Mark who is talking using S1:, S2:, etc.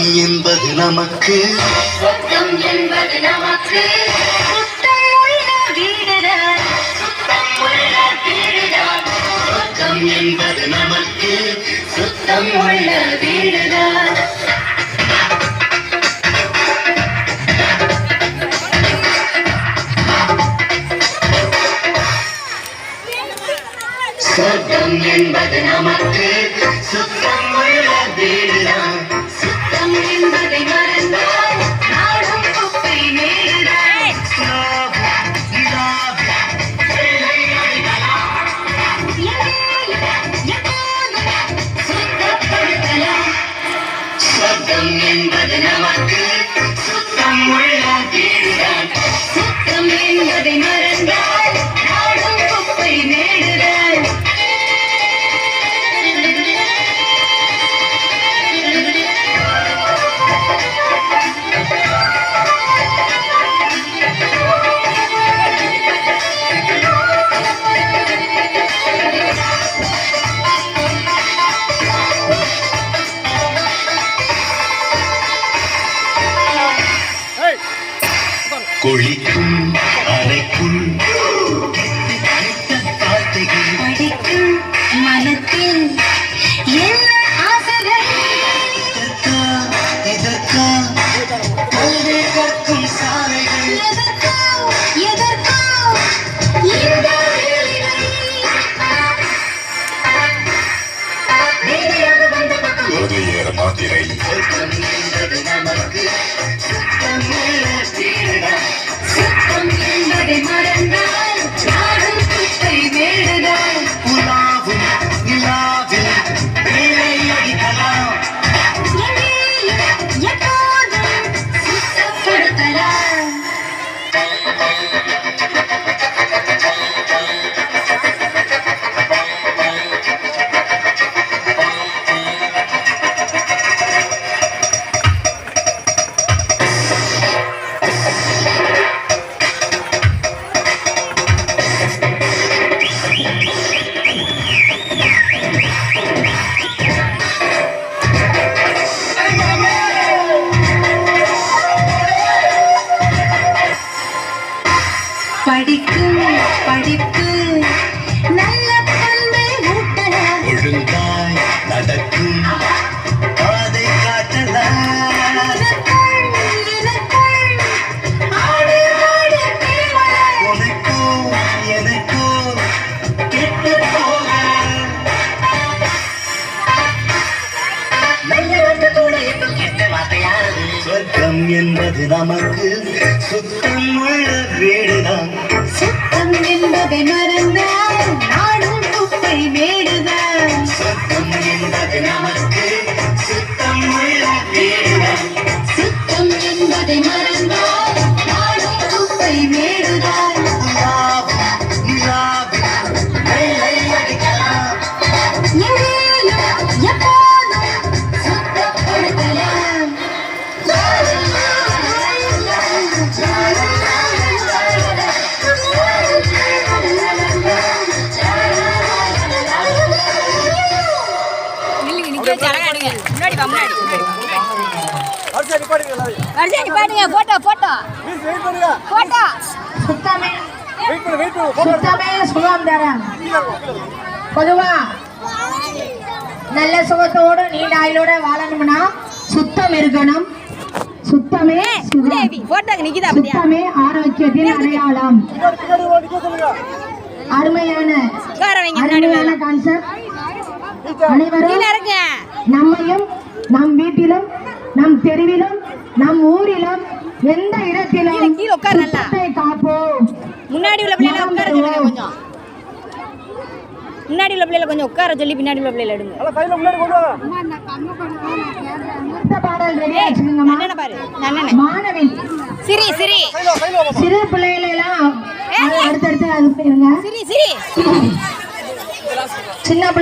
S1: சொர்க்கம் என்பது நமக்கு சொர்க்கம் என்பது நமக்கு சுத்தம் உள்ள வீடுதான் சுத்தம் உள்ள வீடுதான் சொர்க்கம் என்பது நமக்கு சுத்தம் உள்ள வீடுதான் சொர்க்கம் என்பது நமக்கு சுத்தம் உள்ள வீடுதான் சுத்தம் என்பதை மறந்தால் நாடும் குப்பை மேடுதான் சொர்க்கம் என்பது நமக்கு சுத்தம் உள்ள வீடுதான் சுத்தம் என்பதை மறந்தால் நாடும் குப்பை மேடுதான் கொழிக்கும் அறைக்குள் வார்த்தைகள் படிக்கும் மனத்தில் என்ன ஆசைகள் இதற்கா கல்வி கற்கும் சாலைகள் எதற்கா இந்த வேலைகள் மாத்திரை சொர்க்கம் என்பது நமக்கு சுத்தம் உள்ள வீடுதான் சுத்தம் என்பதை மறந்தால் நாடும் குப்பை மேடுதான் உலாவும் நிலாவில் வேலை அடிக்கலாம் எப்போதும் சுத்தப்படுத்தலாம் படிக்கும் படிப்பு நல்ல பண்பை ஊட்டலாம் ஒழுங்காய் நடக்கும் பாதை காட்டலாம் உனக்கோ எனக்கோ கெட்டு போக நல்லவங்க கூட இன்னும் கெட்ட வார்த்தையானது சொர்க்கம் என்பது நமக்கு சுத்தம் உள்ள வீடுதான் சுத்தம் என்பதை மறந்தால் நாடும் குப்பை மேடுதான் சொர்க்கம் என்பது நமக்கு சுத்தம் உள்ள வீடுதான் சுத்தம் என்பதை மறந்தால் நாடும் குப்பை மேடுதான் வெள்ளை அடிக்கலாம் எப்போதும் சுத்தப்படுத்தலாம்
S2: பொதுவா நல்ல சுகத்தோடு நீண்ட ஆயுளோட வாழணும்னா சுத்தம் இருக்கணும் சுத்தமே சுத்தமே ஆரோக்கியத்தின் அடையாளம் அருமையான கான்செப்ட் அனைவரும் நம்மையும் நம் வீட்டிலும் நம் தெருவிலும் நம் ஊரிலும் எந்த இடத்திலும் சுத்தத்தை காப்போம்
S3: முன்னாடி உள்ள பிள்ளைல உட்கார சொல்லுங்க கொஞ்சம் முன்னாடி உள்ள பிள்ளைல கொஞ்சம் உட்கார சொல்லி பின்னாடி உள்ள பிள்ளைல எடுங்க
S2: பாடல் ரெடியா வச்சுக்கோங்கம்மா மாணவி
S3: சிரி சிரி
S2: சிறு பிள்ளைகளை எல்லாம் அடுத்தடுத்து அது போயிருங்க
S3: சிரி சிரி
S2: சின்ன